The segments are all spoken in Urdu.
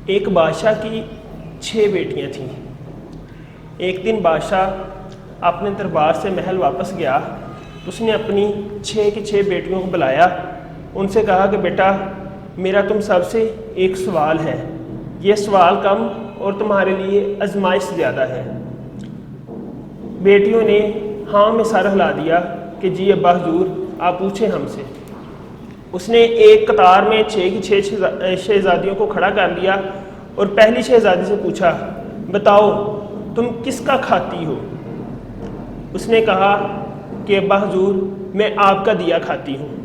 ایک بادشاہ کی 6 بیٹیاں تھیں۔ ایک دن بادشاہ اپنے دربار سے محل واپس گیا تو اس نے اپنی 6 کی 6 بیٹیوں کو بلایا، ان سے کہا کہ بیٹا میرا تم سب سے ایک سوال ہے، یہ سوال کم اور تمہارے لیے آزمائش زیادہ ہے۔ بیٹیوں نے ہاں میں سر ہلا دیا کہ جی ابا حضور آپ پوچھیں ہم سے۔ اس نے ایک قطار میں 6 کی 6 شہزادیوں کو کھڑا کر لیا اور پہلی شہزادی سے پوچھا بتاؤ تم کس کا کھاتی ہو؟ اس نے کہا کہ ابا حضور میں آپ کا دیا کھاتی ہوں۔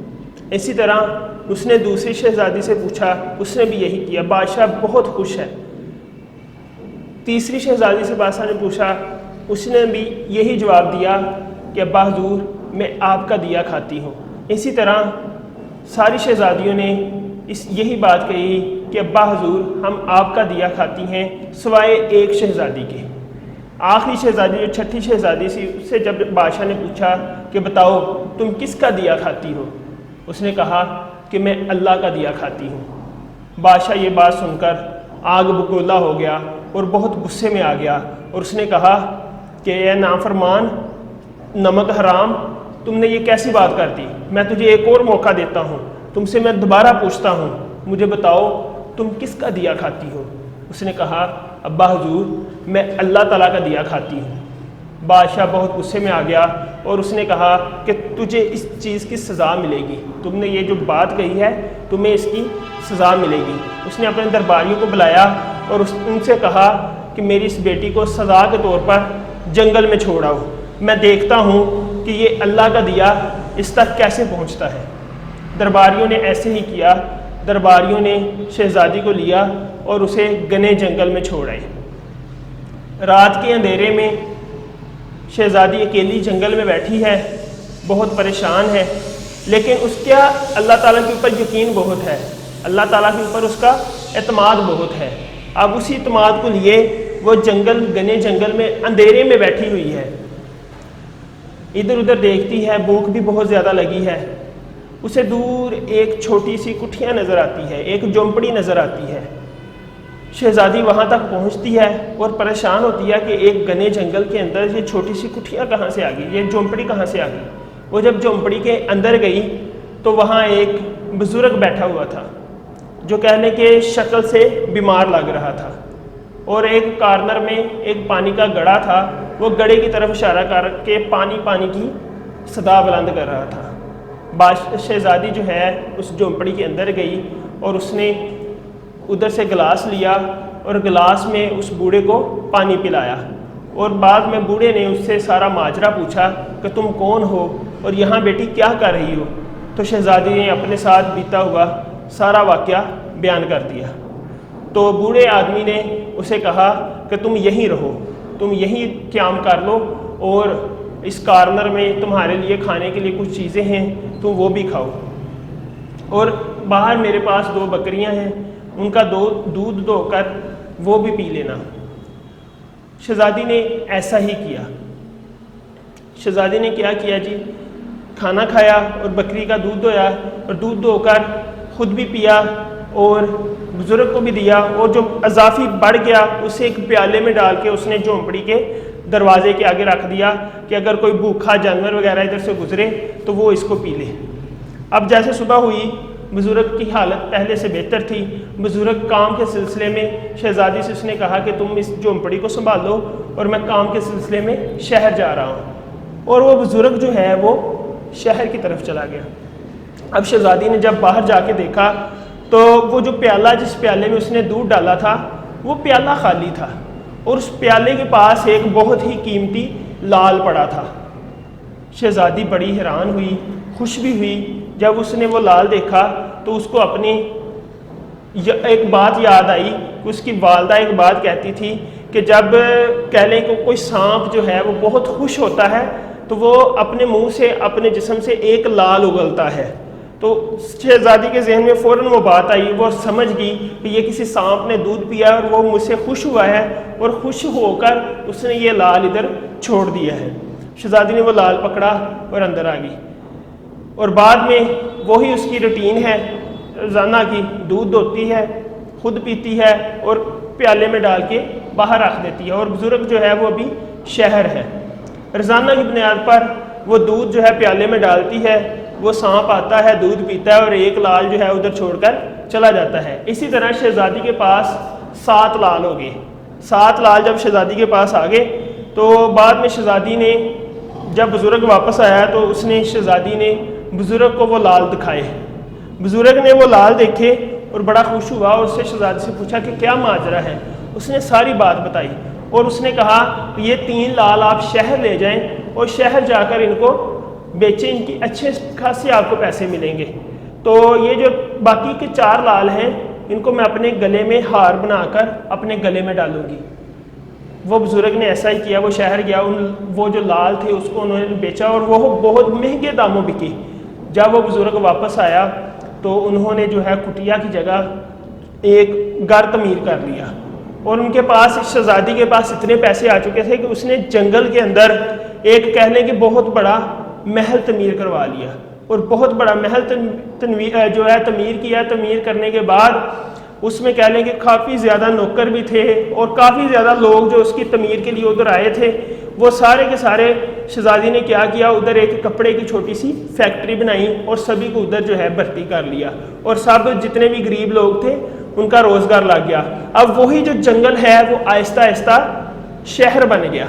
اسی طرح اس نے دوسری شہزادی سے پوچھا، اس نے بھی یہی کیا۔ بادشاہ بہت خوش ہے۔ تیسری شہزادی سے بادشاہ نے پوچھا، اس نے بھی یہی جواب دیا کہ ابا حضور میں آپ کا دیا کھاتی ہوں۔ اسی طرح ساری شہزادیوں نے یہی بات کہی کہ ابا حضور ہم آپ کا دیا کھاتی ہیں سوائے ایک شہزادی کے۔ آخری شہزادی جو چھٹی شہزادی سی، اس سے جب بادشاہ نے پوچھا کہ بتاؤ تم کس کا دیا کھاتی ہو، اس نے کہا کہ میں اللہ کا دیا کھاتی ہوں۔ بادشاہ یہ بات سن کر آگ بگولا ہو گیا اور بہت غصے میں آ گیا، اور اس نے کہا کہ اے نافرمان نمک حرام، تم نے یہ کیسی بات کر دی؟ میں تجھے ایک اور موقع دیتا ہوں، تم سے میں دوبارہ پوچھتا ہوں، مجھے بتاؤ تم کس کا دیا کھاتی ہو؟ اس نے کہا ابا حضور میں اللہ تعالیٰ کا دیا کھاتی ہوں۔ بادشاہ بہت غصے میں آ گیا اور اس نے کہا کہ تجھے اس چیز کی سزا ملے گی، تم نے یہ جو بات کہی ہے تمہیں اس کی سزا ملے گی۔ اس نے اپنے درباریوں کو بلایا اور ان سے کہا کہ میری اس بیٹی کو سزا کے طور پر جنگل میں چھوڑ آؤ، میں دیکھتا ہوں کہ یہ اللہ کا دیا اس تک کیسے پہنچتا ہے۔ درباریوں نے ایسے ہی کیا۔ درباریوں نے شہزادی کو لیا اور اسے گھنے جنگل میں چھوڑ آئے۔ رات کے اندھیرے میں شہزادی اکیلی جنگل میں بیٹھی ہے، بہت پریشان ہے، لیکن اس کا اللہ تعالیٰ کے اوپر یقین بہت ہے، اللہ تعالیٰ کے اوپر اس کا اعتماد بہت ہے۔ اب اسی اعتماد کو لیے وہ گھنے جنگل میں اندھیرے میں بیٹھی ہوئی ہے، ادھر ادھر دیکھتی ہے، بھوک بھی بہت زیادہ لگی ہے۔ اسے دور ایک چھوٹی سی کٹھیاں نظر آتی ہے، ایک جھونپڑی نظر آتی ہے۔ شہزادی وہاں تک پہنچتی ہے اور پریشان ہوتی ہے کہ ایک گھنے جنگل کے اندر یہ چھوٹی سی کٹھیاں کہاں سے آ گئی، یہ جھونپڑی کہاں سے آ گئی۔ وہ جب جھونپڑی کے اندر گئی تو وہاں ایک بزرگ بیٹھا ہوا تھا جو کہنے کے شکل سے بیمار لگ رہا تھا، اور ایک کارنر میں ایک پانی کا گڑھا تھا، وہ گڑھے کی طرف اشارہ کر کے پانی پانی کی صدا بلند کر رہا تھا۔ شہزادی جو ہے اس جھونپڑی کے اندر گئی اور اس نے ادھر سے گلاس لیا اور گلاس میں اس بوڑھے کو پانی پلایا، اور بعد میں بوڑھے نے اس سے سارا ماجرا پوچھا کہ تم کون ہو اور یہاں بیٹی کیا کر رہی ہو؟ تو شہزادی نے اپنے ساتھ بیتا ہوا سارا واقعہ بیان کر دیا۔ تو بوڑھے آدمی نے اسے کہا کہ تم یہیں رہو، تم یہیں قیام کر لو، اور اس کارنر میں تمہارے لیے کھانے کے لیے کچھ چیزیں ہیں، تم وہ بھی کھاؤ، اور باہر میرے پاس 2 بکریاں ہیں، ان کا دودھ دو کر وہ بھی پی لینا۔ شہزادی نے ایسا ہی کیا۔ شہزادی نے کیا کیا جی، کھانا کھایا اور بکری کا دودھ دویا، اور دودھ دو کر خود بھی پیا اور بزرگ کو بھی دیا، اور جو اضافی بڑھ گیا اسے ایک پیالے میں ڈال کے اس نے جھونپڑی کے دروازے کے آگے رکھ دیا کہ اگر کوئی بھوکھا جانور وغیرہ ادھر سے گزرے تو وہ اس کو پی لے۔ اب جیسے صبح ہوئی، بزرگ کی حالت پہلے سے بہتر تھی۔ بزرگ کام کے سلسلے میں شہزادی سے اس نے کہا کہ تم اس جھونپڑی کو سنبھالو اور میں کام کے سلسلے میں شہر جا رہا ہوں، اور وہ بزرگ جو ہے وہ شہر کی طرف چلا گیا۔ اب شہزادی نے جب باہر جا کے دیکھا تو وہ جو پیالہ جس پیالے میں اس نے دودھ ڈالا تھا وہ پیالہ خالی تھا، اور اس پیالے کے پاس ایک بہت ہی قیمتی لال پڑا تھا۔ شہزادی بڑی حیران ہوئی، خوش بھی ہوئی۔ جب اس نے وہ لال دیکھا تو اس کو اپنی ایک بات یاد آئی، اس کی والدہ ایک بات کہتی تھی کہ جب کہہ لیں کہ کوئی سانپ جو ہے وہ بہت خوش ہوتا ہے تو وہ اپنے منہ سے اپنے جسم سے ایک لال اگلتا ہے۔ تو شہزادی کے ذہن میں فوراً وہ بات آئی، وہ سمجھ گئی کہ یہ کسی سانپ نے دودھ پیا اور وہ مجھ سے خوش ہوا ہے، اور خوش ہو کر اس نے یہ لال ادھر چھوڑ دیا ہے۔ شہزادی نے وہ لال پکڑا اور اندر آ گئی، اور بعد میں وہی اس کی روٹین ہے روزانہ کی، دودھ دوتی ہے، خود پیتی ہے اور پیالے میں ڈال کے باہر رکھ دیتی ہے، اور بزرگ جو ہے وہ ابھی شہر ہے۔ روزانہ کی بنیاد پر وہ دودھ جو ہے پیالے میں ڈالتی ہے، وہ سانپ آتا ہے، دودھ پیتا ہے اور ایک لال جو ہے ادھر چھوڑ کر چلا جاتا ہے۔ اسی طرح شہزادی کے پاس 7 لال ہو گئے۔ 7 لال جب شہزادی کے پاس آ گئے تو بعد میں شہزادی نے جب بزرگ واپس آیا تو اس نے شہزادی نے بزرگ کو وہ لال دکھائے۔ بزرگ نے وہ لال دیکھے اور بڑا خوش ہوا اور اس سے شہزادی سے پوچھا کہ کیا ماجرا ہے۔ اس نے ساری بات بتائی اور اس نے کہا کہ یہ 3 لال آپ شہر لے جائیں اور شہر جا کر ان کو بیچیں، ان کی اچھے خاصے آپ کو پیسے ملیں گے۔ تو یہ جو باقی کے 4 لال ہیں ان کو میں اپنے گلے میں ہار بنا کر اپنے گلے میں ڈالوں گی۔ وہ بزرگ نے ایسا ہی کیا، وہ شہر گیا، وہ جو لال تھے اس کو انہوں نے بیچا اور وہ بہت مہنگے داموں بکی۔ جب وہ بزرگ واپس آیا تو انہوں نے جو ہے کٹیا کی جگہ ایک گھر تعمیر کر لیا، اور ان کے پاس شہزادی کے پاس اتنے پیسے آ چکے تھے کہ اس نے جنگل کے اندر ایک کہہ لیں کہ بہت بڑا محل تعمیر کروا لیا، اور بہت بڑا محل جو ہے تعمیر کیا۔ تعمیر کرنے کے بعد اس میں کہہ لیں کہ کافی زیادہ نوکر بھی تھے اور کافی زیادہ لوگ جو اس کی تعمیر کے لیے ادھر آئے تھے، وہ سارے کے سارے شہزادی نے کیا کیا، ادھر ایک کپڑے کی چھوٹی سی فیکٹری بنائی اور سبھی کو ادھر جو ہے بھرتی کر لیا، اور سب جتنے بھی غریب لوگ تھے ان کا روزگار لگ گیا۔ اب وہی جو جنگل ہے وہ آہستہ آہستہ شہر بن گیا،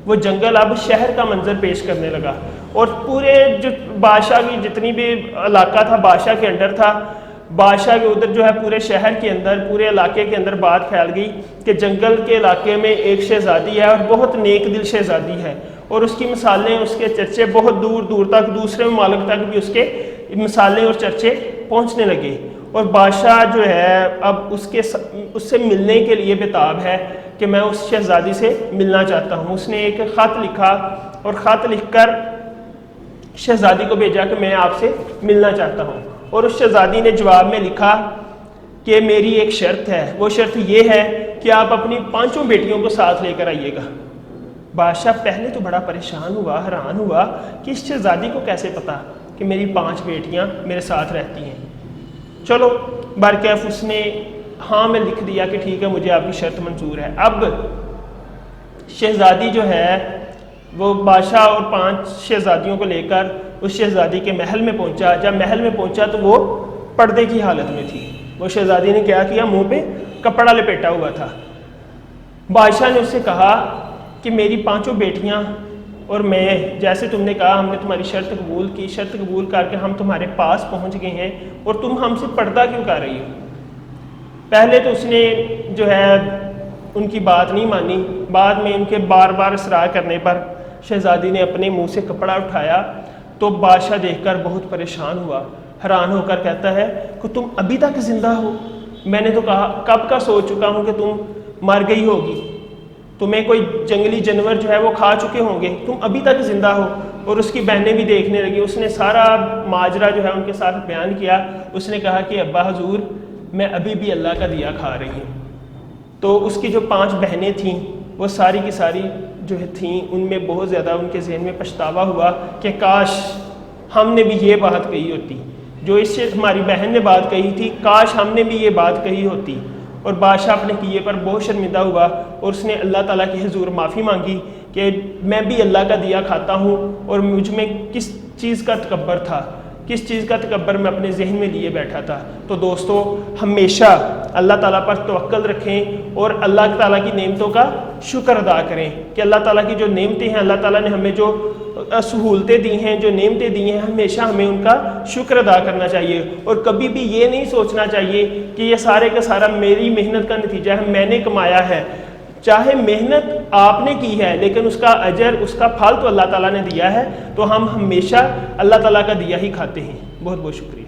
وہ جنگل اب شہر کا منظر پیش کرنے لگا، اور پورے جو بادشاہ کی جتنی بھی علاقہ تھا بادشاہ کے انڈر تھا، بادشاہ کے ادھر جو ہے پورے شہر کے اندر پورے علاقے کے اندر بات پھیل گئی کہ جنگل کے علاقے میں ایک شہزادی ہے اور بہت نیک دل شہزادی ہے، اور اس کی مثالیں اس کے چرچے بہت دور دور تک دوسرے ممالک تک بھی اس کے مثالیں اور چرچے پہنچنے لگے، اور بادشاہ جو ہے اب اس سے ملنے کے لیے بےتاب ہے کہ میں اس شہزادی سے ملنا چاہتا ہوں۔ اس نے ایک خط لکھا اور خط لکھ کر شہزادی کو بھیجا کہ میں آپ سے ملنا چاہتا ہوں، اور اس شہزادی نے جواب میں لکھا کہ میری ایک شرط ہے، وہ شرط یہ ہے کہ آپ اپنی 5 بیٹیوں کو ساتھ لے کر آئیے گا۔ بادشاہ پہلے تو بڑا پریشان ہوا، حیران ہوا کہ اس شہزادی کو کیسے پتا کہ میری 5 بیٹیاں میرے ساتھ رہتی ہیں۔ چلو برکیف اس نے ہاں میں لکھ دیا کہ ٹھیک ہے مجھے آپ کی شرط منظور ہے۔ اب شہزادی جو ہے وہ بادشاہ اور 5 شہزادیوں کو لے کر اس شہزادی کے محل میں پہنچا۔ جب محل میں پہنچا تو وہ پردے کی حالت میں تھی۔ وہ شہزادی نے کیا کیا، منہ پہ کپڑا لپیٹا ہوا تھا۔ بادشاہ نے اس سے کہا کہ میری 5 بیٹیاں اور میں، جیسے تم نے کہا ہم نے تمہاری شرط قبول کی، شرط قبول کر کے ہم تمہارے پاس پہنچ گئے ہیں، اور تم ہم سے پردہ کیوں کر رہی ہو؟ پہلے تو اس نے جو ہے ان کی بات نہیں مانی، بعد میں ان کے بار بار اصرار کرنے پر شہزادی نے اپنے منہ سے کپڑا اٹھایا تو بادشاہ دیکھ کر بہت پریشان ہوا، حیران ہو کر کہتا ہے کہ تم ابھی تک زندہ ہو؟ میں نے تو کہا کب کا سوچ چکا ہوں کہ تم مر گئی ہوگی، تمہیں کوئی جنگلی جانور جو ہے وہ کھا چکے ہوں گے، تم ابھی تک زندہ ہو۔ اور اس کی بہنیں بھی دیکھنے لگی، اس نے سارا ماجرا جو ہے ان کے ساتھ بیان کیا۔ اس نے کہا کہ ابا حضور میں ابھی بھی اللہ کا دیا کھا رہی ہوں۔ تو اس کی جو 5 بہنیں تھیں وہ ساری کی ساری جو تھیں ان میں بہت زیادہ ان کے ذہن میں پچھتاوا ہوا کہ کاش ہم نے بھی یہ بات کہی ہوتی، جو اس سے ہماری بہن نے بات کہی تھی، کاش ہم نے بھی یہ بات کہی ہوتی۔ اور بادشاہ اپنے کیے پر بہت شرمندہ ہوا اور اس نے اللہ تعالیٰ کی حضور معافی مانگی کہ میں بھی اللہ کا دیا کھاتا ہوں اور مجھ میں کس چیز کا تکبر تھا، کس چیز کا تکبر میں اپنے ذہن میں لیے بیٹھا تھا۔ تو دوستو ہمیشہ اللہ تعالیٰ پر توکل رکھیں اور اللہ تعالیٰ کی نعمتوں کا شکر ادا کریں کہ اللہ تعالیٰ کی جو نعمتیں ہیں، اللہ تعالیٰ نے ہمیں جو سہولتیں دی ہیں، جو نعمتیں دی ہیں، ہمیشہ ہمیں ان کا شکر ادا کرنا چاہیے، اور کبھی بھی یہ نہیں سوچنا چاہیے کہ یہ سارے کا سارا میری محنت کا نتیجہ ہے، میں نے کمایا ہے۔ چاہے محنت آپ نے کی ہے لیکن اس کا اجر، اس کا پھل تو اللہ تعالیٰ نے دیا ہے، تو ہم ہمیشہ اللہ تعالیٰ کا دیا ہی کھاتے ہیں۔ بہت بہت شکریہ۔